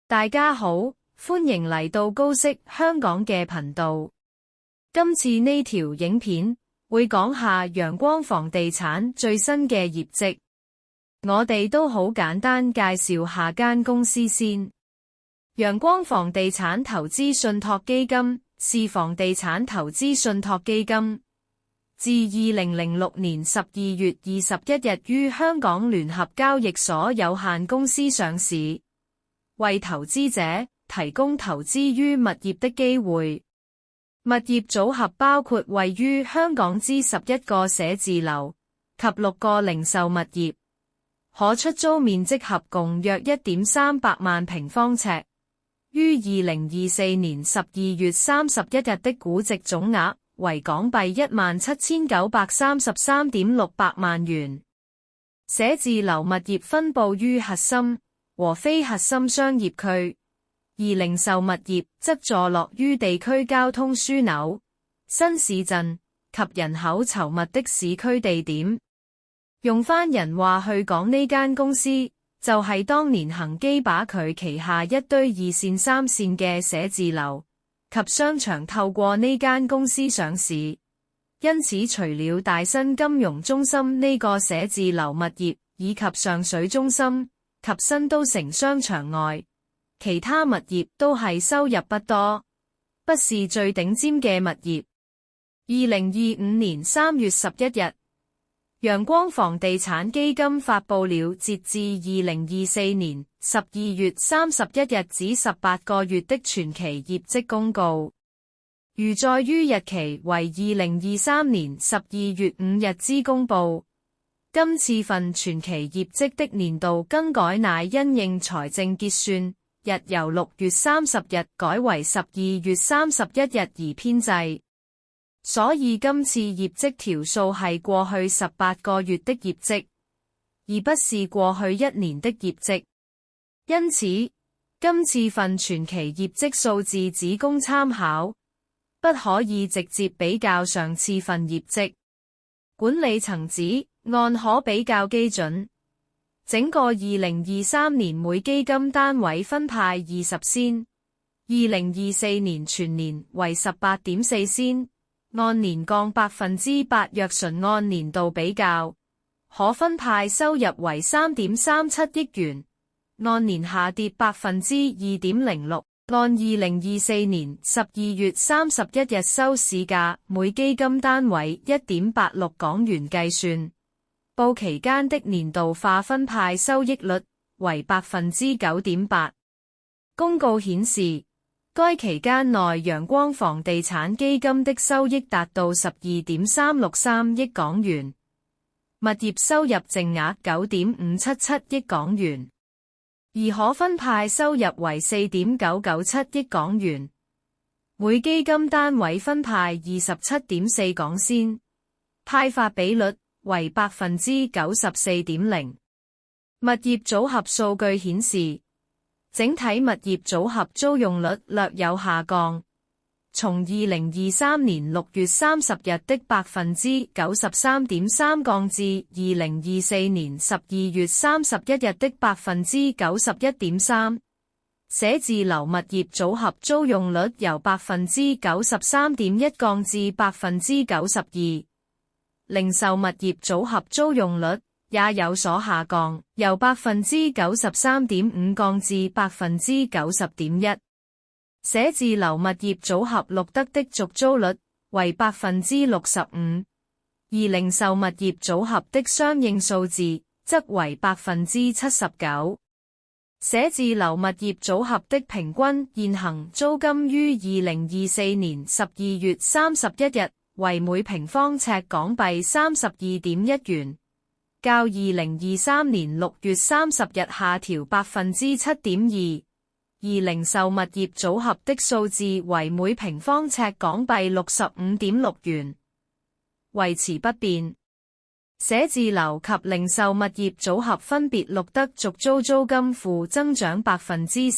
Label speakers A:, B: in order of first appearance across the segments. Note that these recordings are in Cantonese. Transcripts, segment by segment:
A: 大家好，歡迎嚟到高息香港嘅頻道。今次呢條影片會講下陽光房地產最新嘅業績。我哋都好簡單介紹下間公司先。陽光房地產投資信託基金是房地產投資信託基金，自2006年12月21日於香港聯合交易所有限公司上市，為投資者提供投資於物業的機會。物業組合包括位於香港之11個寫字樓及6個零售物業，可出租面積合共約1.300萬平方尺，於2024年12月31日的估值總額為港幣17933.600萬元。寫字樓物業分佈於核心和非核心商業區，而零售物業則坐落於地區交通樞紐、新市鎮及人口稠密的市區地點。用返人話去講呢間公司，就係當年恒基把佢旗下一堆二線三線嘅寫字樓及商場透過呢間公司上市，因此除了大新金融中心呢個寫字樓物業以及上水中心及新都城商場外，其他物業都係收入不多，不是最頂尖嘅物業。2025年3月11日，陽光房地產基金發佈了截至2024年12月31日止18個月的全期業績公告，如在於日期為2023年12月5日之公佈。今次份全期業績的年度更改乃因應財政結算日由6月30日改為12月31日而編製，所以今次業績條數係過去18個月的業績，而不是過去一年的業績。因此，今次份全期業績數字只供參考，不可以直接比較上次份業績。管理層指，按可比較基準，整個2023年每基金單位分派20仙，2024年全年為18.4仙，按年降8%。若純按年度比較，可分派收入為3.37億元，按年下跌2.06%。按2024年12月31日收市價每基金單位1.86港元計算，報期間的年度化分派收益率為9.8%。公告顯示，該期間內陽光房地產基金的收益達到12.363億港元，物業收入淨額9.577億港元，而可分派收入為4.997億港元，每基金單位分派27.4港仙，派發比率為94.0%。物業組合數據顯示，整體物業組合租用率略有下降，從2023年6月30日的93.3%降至2024年12月31日的91.3%。寫字樓物業組合租用率由93.1%降至92%。零售物業組合租用率也有所下降，由93.5%降至90.1%。寫字樓物業組合錄得的續租率為65%，而零售物業組合的相應數字則為79%。寫字樓物業組合的平均現行租金於2024年12月31日為每平方尺港幣32.1元，較2023年6月30日下調7.2%，而零售物業組合的數字為每平方尺港幣65.6元，維持不變。寫字樓及零售物業組合分別錄得續租租金負增長4.6%及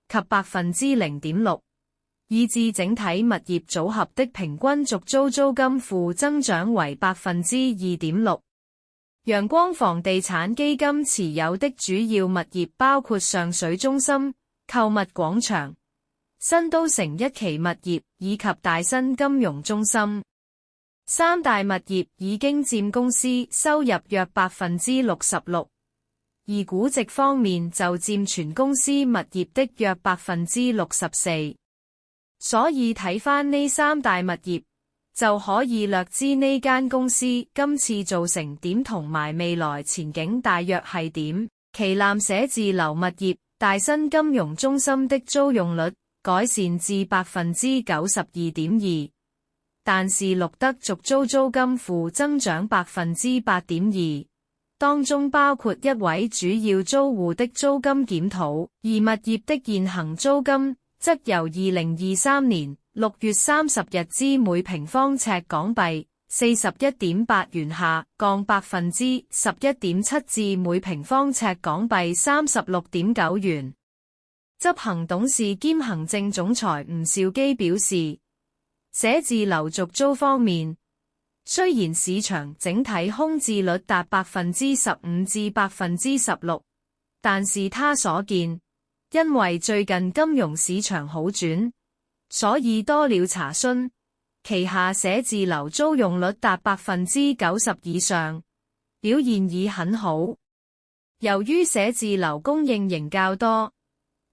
A: 0.6%，以致整體物業組合的平均續租租金負增長為2.6%。陽光房地產基金持有的主要物業包括上水中心、購物廣場、新都城一期物業以及大新金融中心。三大物業已經佔公司收入約 66%， 而估值方面就佔全公司物業的約 64%。所以睇返呢三大物業，就可以略知呢間公司今次做成點同埋未來前景大約係點。旗艦寫字樓物業大新金融中心的租用率改善至 92.2%， 但是錄得續租租金負增長 8.2%， 當中包括一位主要租戶的租金檢討，而物業的現行租金則由2023年6月30日之每平方尺港幣 41.8 元下降 11.7% 至每平方尺港幣 36.9 元。執行董事兼行政總裁吳兆基表示，寫字樓續租方面，雖然市場整體空置率達 15% 至 16%， 但是他所見，因為最近金融市場好轉，所以多了查詢，旗下寫字樓租用率達 90% 以上，表現已很好。由於寫字樓供應仍較多，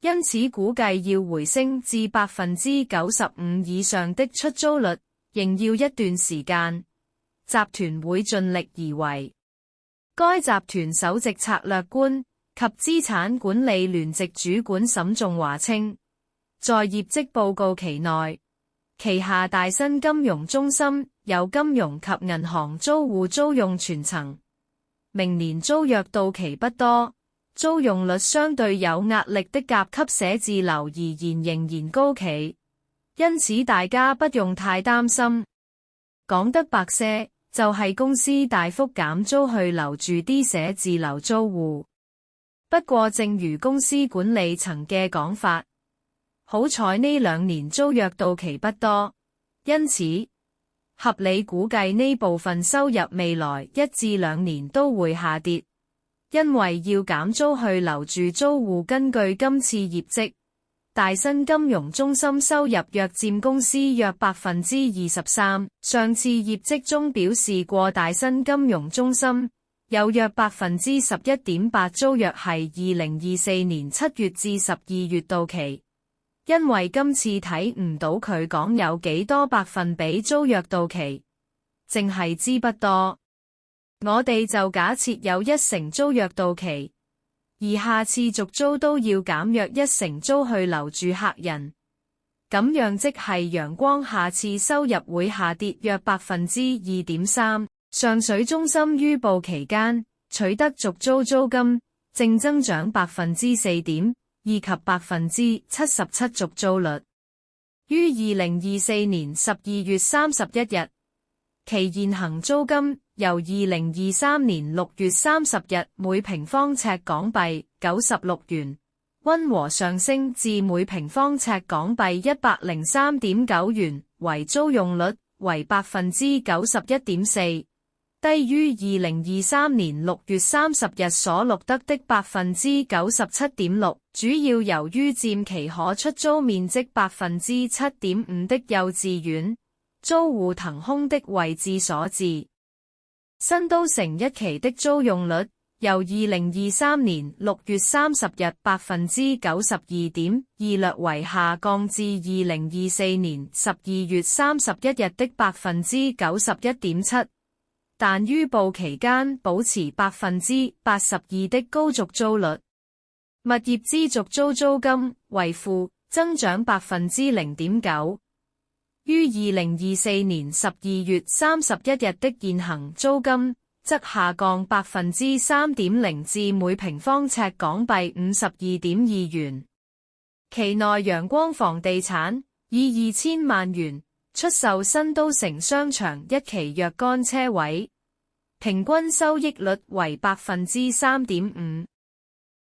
A: 因此估計要回升至 95% 以上的出租率，仍要一段時間。集團會盡力而為。該集團首席策略官及資產管理聯席主管沈仲華稱，在業績報告期內，旗下大新金融中心有金融及銀行租戶租用全層，明年租約到期不多。租用率相對有壓力的甲級寫字樓而言仍然高企，因此大家不用太擔心。講得白些，就係公司大幅減租去留住啲寫字樓租戶。不過正如公司管理層嘅講法，好彩呢2年租約到期不多，因此合理估計呢部分收入未來1至2年都會下跌。因為要減租去留住租戶，根據今次業績，大新金融中心收入約佔公司約 23%。上次業績中表示過，大新金融中心有約 11.8% 租約係2024年7月至12月到期。因為今次睇唔到佢講有幾多百分比租約到期，淨係知不多。我哋就假設有1成租約到期，而下次續租都要減約1成租去留住客人，咁樣即係陽光下次收入會下跌約 2.3%。上水中心於報期間取得續租租金正增長 4.2% 以及 77% 續租率，於2024年12月31日，其現行租金由2023年6月30日每平方尺港幣96元，溫和上升至每平方尺港幣 103.9 元，為租用率為 91.4%， 低於2023年6月30日所錄得的 97.6%， 主要由於佔其可出租面積 7.5% 的幼稚園租戶騰空的位置所致。新都城一期的租用率由2023年6月30日 92.2% 略為下降至2024年12月31日的 91.7%， 但於報期間保持 82% 的高續租率。物業之續租租金為負增長 0.9%。於2024年12月31日的現行租金則下降 3.0% 至每平方尺港幣 52.2 元。期內陽光房地產以2000萬元出售新都城商場一期若干車位，平均收益率為 3.5%。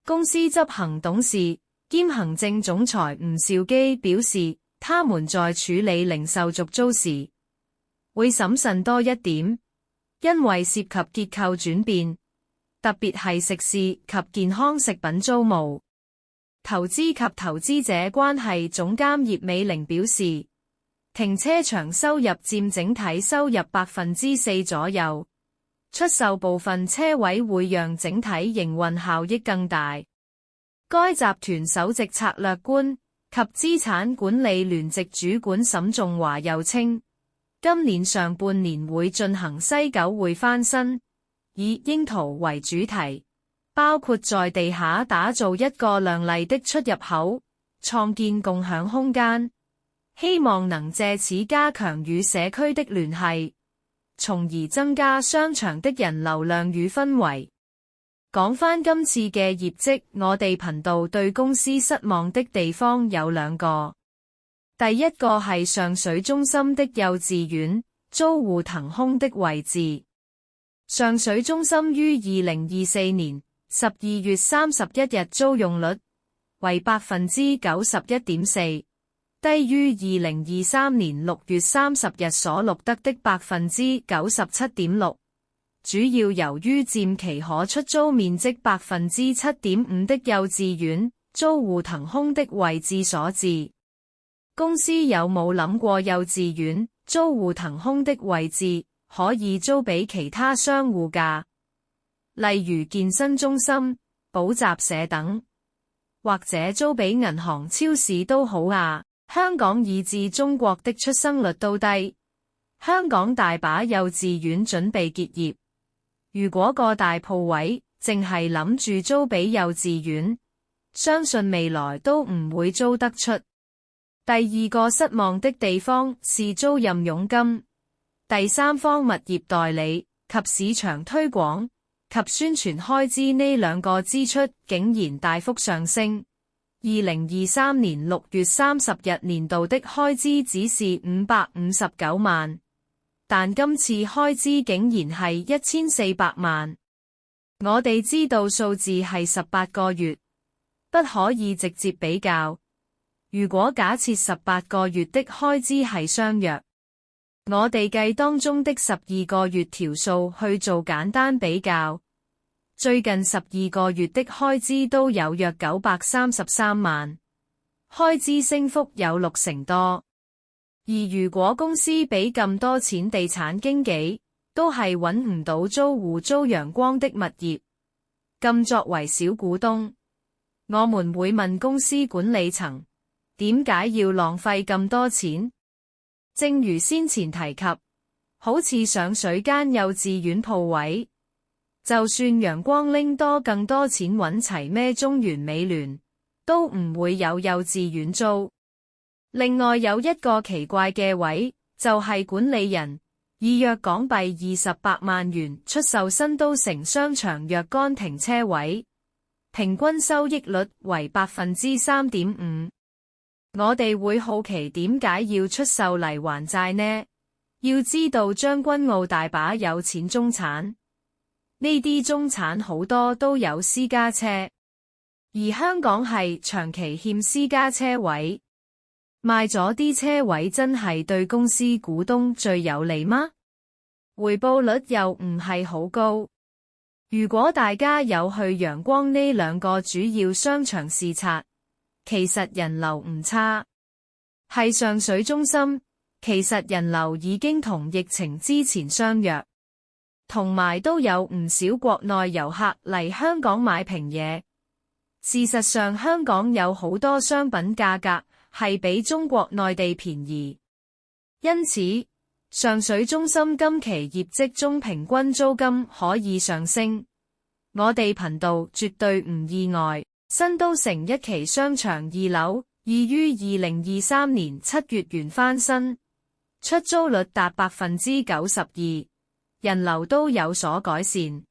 A: 公司執行董事兼行政總裁吳兆基表示，他們在處理零售續租時會審慎多一點，因為涉及結構轉變，特別係食肆及健康食品租務。投資及投資者關係總監葉美玲表示，停車場收入佔整體收入 4% 左右，出售部分車位會讓整體營運效益更大。該集團首席策略官及資產管理聯席主管沈仲華又稱，今年上半年會進行西九匯翻新，以櫻桃為主題，包括在地下打造一個亮麗的出入口，創建共享空間，希望能借此加強與社區的聯繫，從而增加商場的人流量與氛圍。講返今次嘅業績，我哋頻道對公司失望的地方有兩個。第一個係上水中心的幼稚園租戶騰空的位置。上水中心於2024年12月31日租用率為 91.4%， 低於2023年6月30日所錄得的 97.6%。主要由於佔其可出租面積 7.5% 的幼稚園租戶騰空的位置所致。公司有冇諗過幼稚園租戶騰空的位置可以租俾其他商戶㗎？例如健身中心、補習社等，或者租俾銀行、超市都好啊。香港以至中國的出生率都低，香港大把幼稚園準備結業。如果個大鋪位淨係諗住租俾幼稚園，相信未來都唔會租得出。第二個失望的地方是租賃佣金、第三方物業代理及市場推廣及宣傳開支呢兩個支出竟然大幅上升。2023年6月30日年度的開支只是559萬。但今次開支竟然係1400萬，我哋知道數字係18個月，不可以直接比較。如果假設18個月的開支係相若，我哋計當中的12個月條數去做簡單比較，最近12個月的開支都有約933萬，開支升幅有60%多。而如果公司俾咁多錢地產經紀，都係揾唔到租戶租陽光的物業，咁作為小股東，我們會問公司管理層，點解要浪費咁多錢？正如先前提及，好似上水間幼稚園鋪位，就算陽光拎多更多錢揾齊咩中原美聯，都唔會有幼稚園租。另外有一個奇怪嘅位，就係管理人以約港幣28萬元出售新都城商場若干停車位，平均收益率為 3.5%。我哋會好奇點解要出售嚟還債呢？要知道將軍澳大把有錢中產，呢啲中產好多都有私家車，而香港係長期欠私家車位。賣咗啲車位真係對公司股東最有利嗎？回報率又唔係好高。如果大家有去陽光呢兩個主要商場視察，其實人流唔差。係上水中心，其實人流已經同疫情之前相若，同埋都有唔少國內遊客嚟香港買平嘢。事實上，香港有好多商品價格係比中國內地便宜，因此上水中心今期業績中平均租金可以上升，我哋頻道絕對唔意外。新都城一期商場2樓已於2023年7月完翻新，出租率達 92%， 人流都有所改善。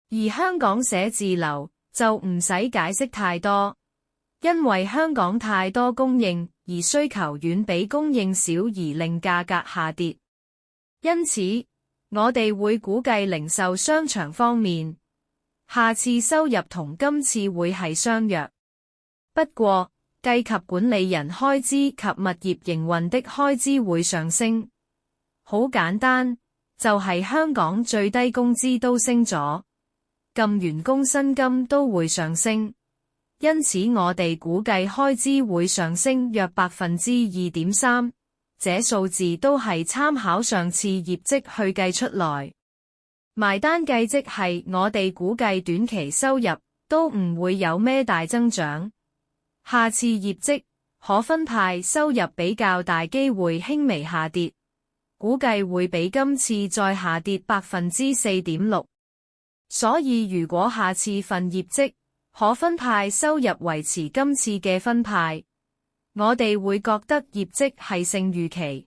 A: 而香港寫字樓就唔使解釋太多，因為香港太多供應，而需求遠比供應少，而令價格下跌。因此，我哋會估計零售商場方面，下次收入同今次會係相若。不過，計及管理人開支及物業營運的開支會上升，好簡單，就係香港最低工資都升咗。禁員工薪金都會上升，因此我哋估計開支會上升約2.3%，這數字都係參考上次業績去計出來。埋單計即係我哋估計短期收入都唔會有咩大增長，下次業績可分派收入比較大機會輕微下跌，估計會比今次再下跌4.6%。所以如果下次份業績可分派收入維持今次嘅分派，我哋會覺得業績係勝預期。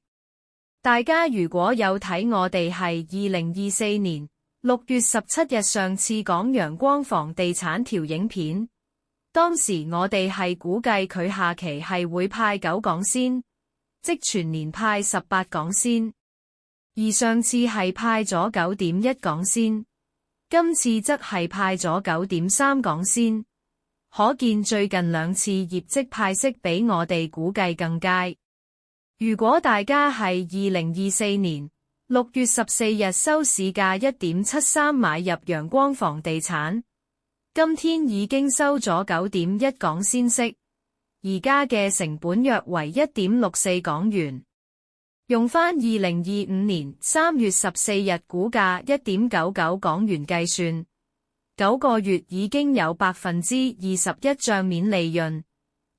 A: 大家如果有睇我哋係2024年6月17日上次講陽光房地產條影片，當時我哋係估計佢下期係會派9港仙，即全年派18港仙，而上次係派咗9.1港仙，今次則係派咗9.3港仙，可見最近兩次業績派息比我哋估計更佳。如果大家係2024年6月14日收市價1.73買入陽光房地產，今天已經收咗9.1港仙息，而家嘅成本約為1.64港元。用返2025年3月14日股價1.99港元計算，9個月已經有21%賬面利潤，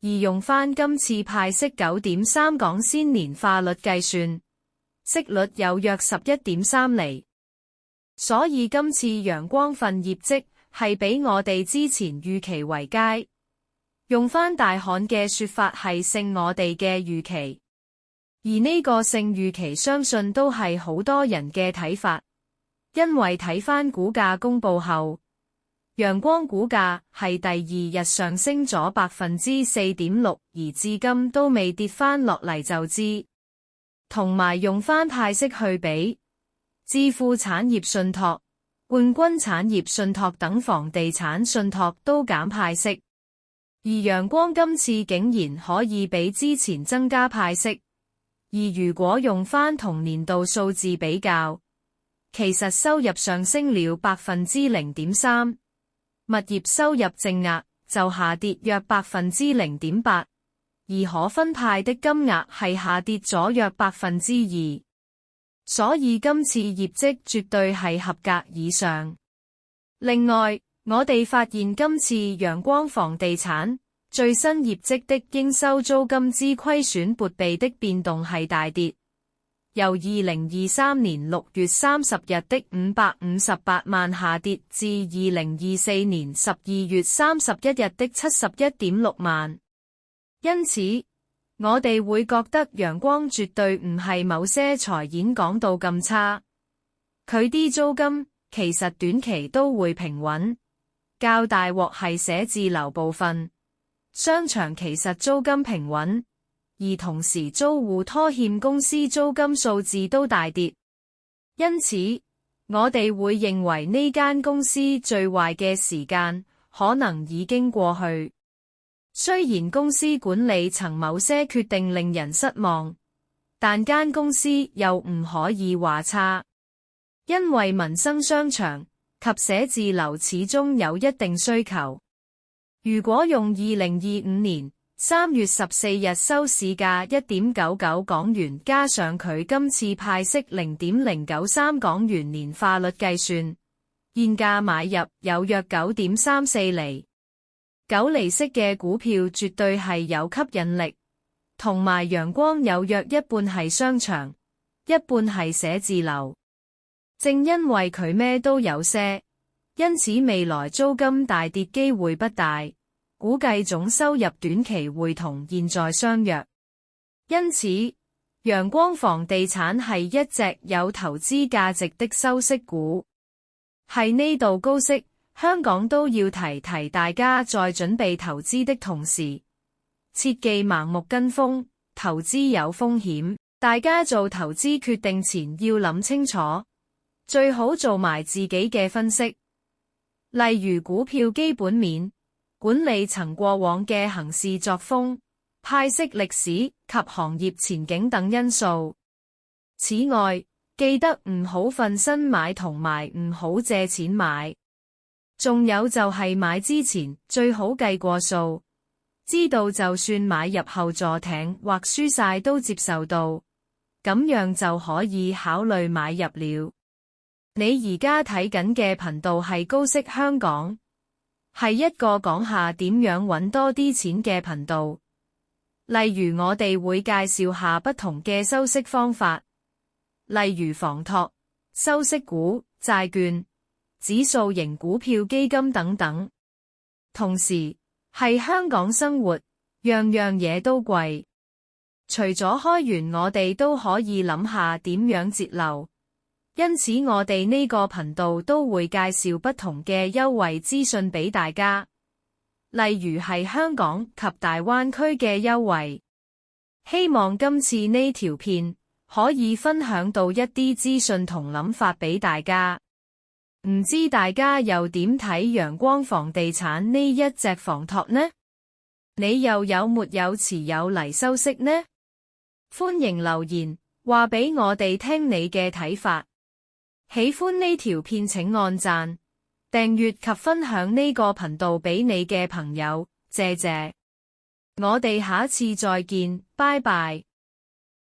A: 而用返今次派息9.3港仙年化率計算，息率有約11.3厘。所以今次陽光份業績係比我哋之前預期為佳，用返大行嘅說法係勝我哋嘅預期。而呢個勝預期相信都係好多人嘅睇法，因為睇返股價公佈後，陽光股價係第二日上升咗4.6%，而至今都未跌返落嚟就知。同埋用返派息去比，置富產業信託、冠軍產業信託等房地產信託都減派息，而陽光今次竟然可以比之前增加派息。而如果用返同年度數字比較，其實收入上升了0.3%，物業收入淨額就下跌約0.8%，而可分派的金額係下跌咗約2%，所以今次業績絕對係合格以上。另外，我哋發現今次陽光房地產最新業績的應收租金之虧損撥備的變動係大跌，由2023年6月30日的558萬下跌至2024年12月31日的71.6萬。因此，我哋會覺得陽光絕對唔係某些財演講到咁差，佢啲租金其實短期都會平穩，較大鑊係寫字樓部分。商場其實租金平穩，而同時租戶拖欠公司租金數字都大跌，因此我哋會認為呢間公司最壞嘅時間可能已經過去。雖然公司管理層某些決定令人失望，但間公司又唔可以話差，因為民生商場及寫字樓始終有一定需求。如果用2025年3月14日收市價1.99港元加上佢今次派息0.093港元年化率計算，現價買入有約9.34厘，9厘息嘅股票絕對係有吸引力。同埋陽光有約一半係商場，一半係寫字樓，正因為佢咩都有些，因此未來租金大跌機會不大。估計總收入短期會同現在相若，因此陽光房地產係一隻有投資價值的收息股。係呢度高息，香港都要提提大家，在準備投資的同時，切忌盲目跟風，投資有風險。大家做投資決定前要諗清楚，最好做埋自己嘅分析，例如股票基本面、管理層過往嘅行事作風、派息歷史及行業前景等因素。此外，記得唔好瞓身買同埋唔好借錢買。仲有就係買之前最好計過數，知道就算買入後坐艇或輸晒都接受到，咁樣就可以考慮買入了。你而家睇緊嘅頻道係高息香港，係一個講下點樣搵多啲錢嘅頻道。例如我哋會介紹下不同嘅收息方法，例如房託、收息股、債券、指數型股票基金等等。同時係香港生活，樣樣嘢都貴，除咗開源我哋都可以諗下點樣節流。因此我哋呢個頻道都會介紹不同嘅優惠資訊俾大家，例如係香港及大灣區嘅優惠。希望今次呢條片可以分享到一啲資訊同諗法俾大家。唔知大家又點睇陽光房地產呢一隻房託呢？你又有沒有持有嚟收息呢？歡迎留言話俾我哋聽你嘅睇法。喜歡呢條片請按讚、訂閱及分享呢個頻道俾你嘅朋友，謝謝。我哋下次再見，拜拜。